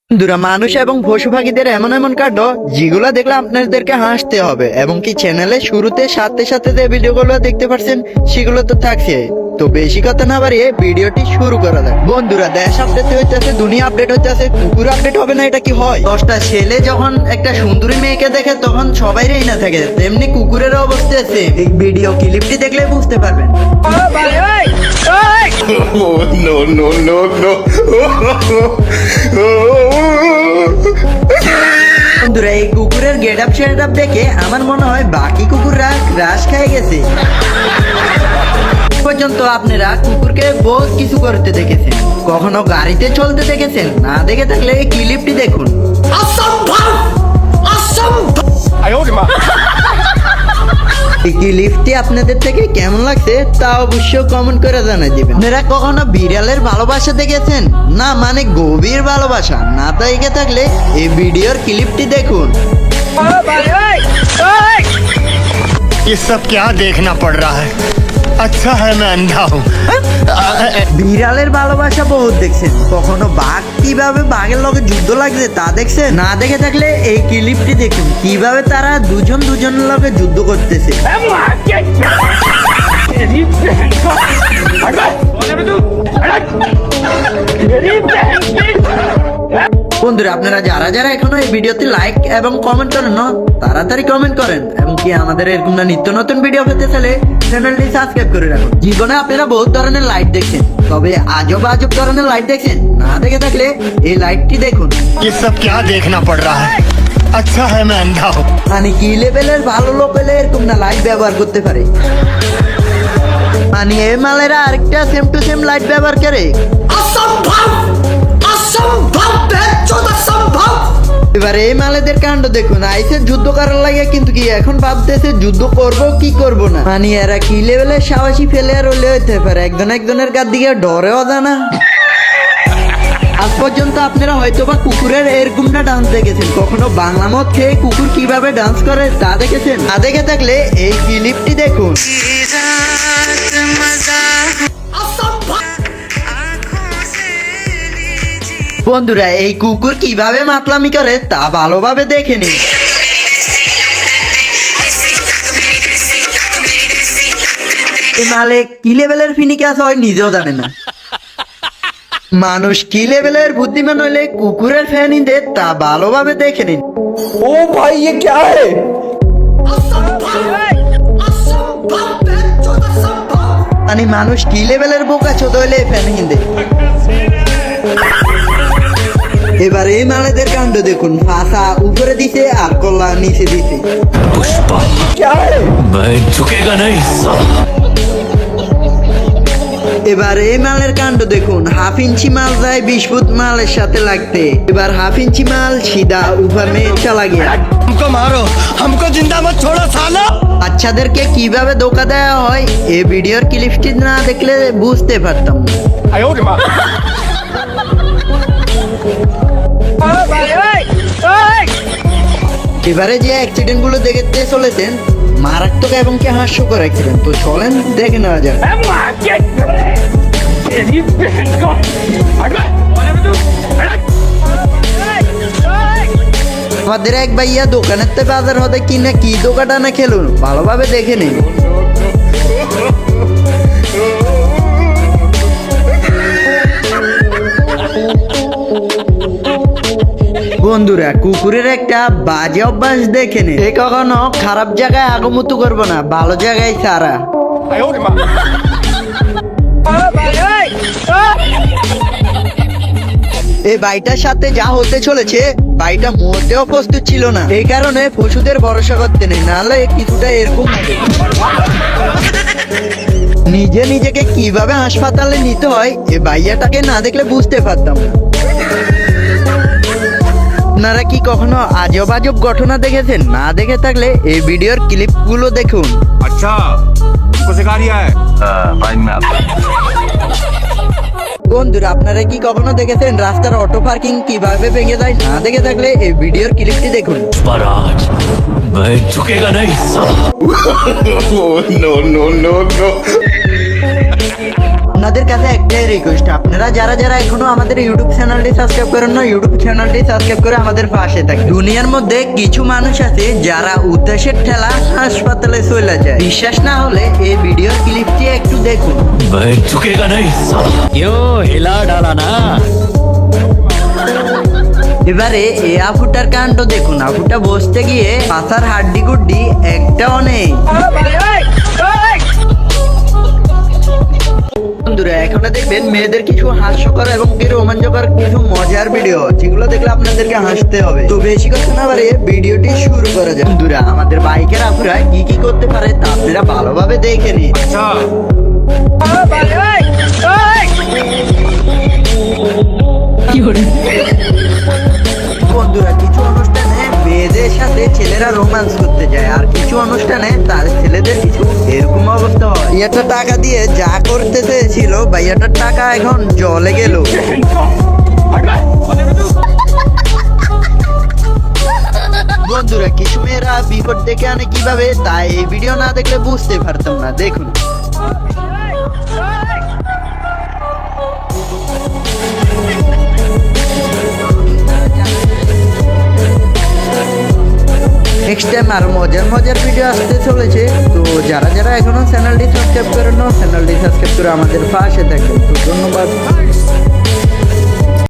বন্ধুরা, মানুষ এবং পশু পাখিদের এমন এমন কাণ্ড যেগুলো দেখলে আপনাদেরকে হাসতে হবে, এবং কি চ্যানেলে শুরুতে সাথে সাথে যে ভিডিওগুলো দেখতে পাচ্ছেন সেগুলো তো থাকছে। তো বেশি কথা না বাড়িয়ে ভিডিওটি শুরু করা যায়। বন্ধুরা, দেশ আপডেট হইতেছে, দুনিয়া আপডেট হইতেছে, কুকুর আপডেট হবে না এটা কি হয়? 10টা ছেলে যখন একটা সুন্দরী মেয়েকে দেখে তখন সবাইরই না থাকে, তেমনি কুকুরের অবস্থা আছে। এই ভিডিও ক্লিপটি দেখলে বুঝতে পারবেন। বন্ধুরা, এই কুকুরের গেট আপ সেট আপ দেখে আমার মনে হয় বাকি কুকুররা ক্রাশ খেয়ে গেছে। পর্যন্ত আপনারা কুকুরকে বহুত কিছু করতে দেখেছেন, কখনো গাড়িতে চলতে দেখেছেন? না দেখে থাকলে এই ক্লিপটি দেখুন। এই ক্লিপটি আপনাদের থেকে কেমন লাগছে তা অবশ্যই কমেন্ট করে জানিয়ে দিবেন। আপনারা কখনো বিড়ালের ভালোবাসা দেখেছেন? না মানে গভীর ভালোবাসা না দেখে থাকলে এই ভিডিওর ক্লিপটি দেখুন। ये सब क्या देखना पड़ रहा है? अच्छा है मैं अंधा हूँ। বিড়ালের ভালোবাসা বহুত দেখছেন, কখনো বাঘ কিভাবে বাঘের লগে যুদ্ধ লাগছে তা দেখছেন? না দেখে থাকলে এই ক্লিপটি দেখুন, কিভাবে তারা দুজনের লগে যুদ্ধ করতেছে। বন্ধুরা, আপনারা যারা যারা এখনো এই ভিডিওতে লাইক এবং কমেন্ট করেন না, তাড়াতাড়ি কমেন্ট করেন, এবং কি আমাদের এরকম নিত্য নতুন ভিডিও পেতে চাইলে চ্যানেলটি সাবস্ক্রাইব করে রাখুন। জীবনে আপনারা বহুত ধরনের লাইট দেখছেন, তবে আজব আজব ধরনের লাইট দেখছেন? না দেখে থাকলে এই লাইটটি দেখুন। ये सब क्या देखना पड़ रहा है? अच्छा है मैं अंधा हूँ। মানে কি লেভেলের ভালো লোক হলে এরকম না লাইট ব্যবহার করতে পারে? মানে এই মালেরা আরেকটা সেম টু সেম লাইট ব্যবহার করে। এবার এই মালেদের কাণ্ড দেখুন, আইসে যুদ্ধ করার লাগে, কিন্তু কি এখন ভাবতেছে যুদ্ধ করব কি করব না। মানে এরা কি লেভেলের সাহসী ফেলে আর হলে হইতে পারে, একজনের গার দিকে ডরেও জানা। আজ পর্যন্ত আপনারা হয়তো বা কুকুরের এরকমটা ডান্স দেখেছেন, কখনো বাংলা মদ খেয়ে কুকুর কিভাবে ডান্স করে তা দেখেছেন? না দেখে থাকলে এই ক্লিপটি দেখুন। বন্ধুরা, এই কুকুর কিভাবে মাতলামি করে তা ভালোভাবে দেখে নিন। মালে কি লেভেলের ফিনিকাস হয় নিজেও জানে না। মানুষ কি লেভেলের বুদ্ধিমান হলে কুকুরের ফ্যান নিতে তা ভালোভাবে দেখে নিন। ओ भाई ये क्या है? মানে মানুষ কি লেভেলের বোকা ছোট হলে ফ্যান কিনতে। এবার এই মালেদের কাণ্ড দেখুন, ফাঁসা উপরে দিছে আর কল্লা নিচে দিছে। क्या है? मैं झुकेगा नहीं। এবার এই মালের কাণ্ড দেখুন, হাফ ইঞ্চি মাল যায় 20 ফুট মালের সাথে লাগতে। এবার হাফ ইঞ্চি মাল সিধা উপর মে চলা গিয়া। हमको मारो, हमको जिंदा मत छोड़ो साला। বাচ্চাদেরকে কিভাবে ধোকা দেওয়া হয় এই ভিডিওর ক্লিপটি না দেখলে বুঝতে পারতাম না। এবারে যে অ্যাক্সিডেন্ট গুলো দেখতে চলেছেন মারাত্মক এবং কি হাস্যকর অ্যাক্সিডেন্ট, তো চলেন দেখে নেওয়া যাক। আমাদের এক ভাইয়া দোকানের থেকে বাজার হতে কিনে কি দোকানটা না খেলুন, ভালোভাবে দেখে নিন। বন্ধুরা, কুকুরের একটা বাজে অভ্যাস দেখে নিন, এ কখনো খারাপ জায়গায় আগমুতু করবো না, ভালো জায়গায় ছাড়া। এই ভাইটার সাথে যা হতে চলেছে ভাইটা মোটেও প্রস্তুত ছিল না, এই কারণে পশুদের ভরসা করতে নেই, নাহলে কিছুটা এরকম হবে। নিজেকে কিভাবে হাসপাতালে নিতে হয় এই ভাইয়াটাকে না দেখলে বুঝতে পারতাম না। আপনারা কি কখনো আজব আজব ঘটনা দেখেছেন? না দেখে থাকলে এই ভিডিওর ক্লিপ গুলো দেখুন। अच्छा किसको सिखा दिया है? भाई मैं বন্ধুরা, আপনারা কি কখনো দেখেছেন রাস্তার অটো পার্কিং কিভাবে ভেঙে যায়? না দেখে থাকলে এই ভিডিওর ক্লিপটি দেখুন। महाराज मैं झुकेगा नहीं साला। no no no no আপনাদের কাছে একটাই রিকোয়েস্ট, আপনারা যারা যারা এখনো আমাদের ইউটিউব চ্যানেলটি সাবস্ক্রাইব করেন না, ইউটিউব চ্যানেলটি সাবস্ক্রাইব করে আমাদের পাশে থাকেন। দুনিয়ার মধ্যে কিছু মানুষ আছে যারা উদ্দেশ্যের ঠেলা হাসপাতালে চলে যায়। বিশ্বাস না হলে এই ভিডিওর ক্লিপটি একটু দেখুন। मैं झुकेगा नहीं साला। क्यों हिला डाला ना। এবারে এই আফুটার কাণ্ড দেখুন। আফুটা বসতে গিয়ে পাশার হাড্ডি গুড্ডি একটাও নেই। বন্ধুরা এখানে দেখবেন মেয়েদের কিছু হাস্যকর এবং কি রোমাঞ্চকর কিছু মজার ভিডিও, যেগুলো দেখলে আপনাদেরকে হাসতে হবে। তো বেশি কথা না বাড়িয়ে ভিডিওটি শুরু করা যায়। বন্ধুরা আমাদের বাইকের আপুরা কি কি করতে পারে তা আপনারা ভালোভাবে দেখে নিন। अच्छा বন্ধুরা কিছু অনুষ্ঠানে মেয়েদের সাথে ছেলেরা রোমান্স করতে যায়, আর কিছু অনুষ্ঠানে তার ছেলেদের কিছু এরকম অবস্থা হয়। ভাইয়াটা টাকা দিয়ে যা করতে চেয়েছিল, ভাইয়াটার টাকা এখন জলে গেল। বন্ধুরা কিছু মেয়েরা বিপদ ডেকে আনে কিভাবে, তাই এই ভিডিও না দেখলে বুঝতে পারতাম না। দেখুন নেক্সট টাইম আরো মজার মজার ভিডিও আসতে চলেছে। তো যারা যারা এখনো চ্যানেলটি সাবস্ক্রাইব করেন না, চ্যানেলটি সাবস্ক্রাইব করে আমাদের পাশে থাকবেন। তো ধন্যবাদ।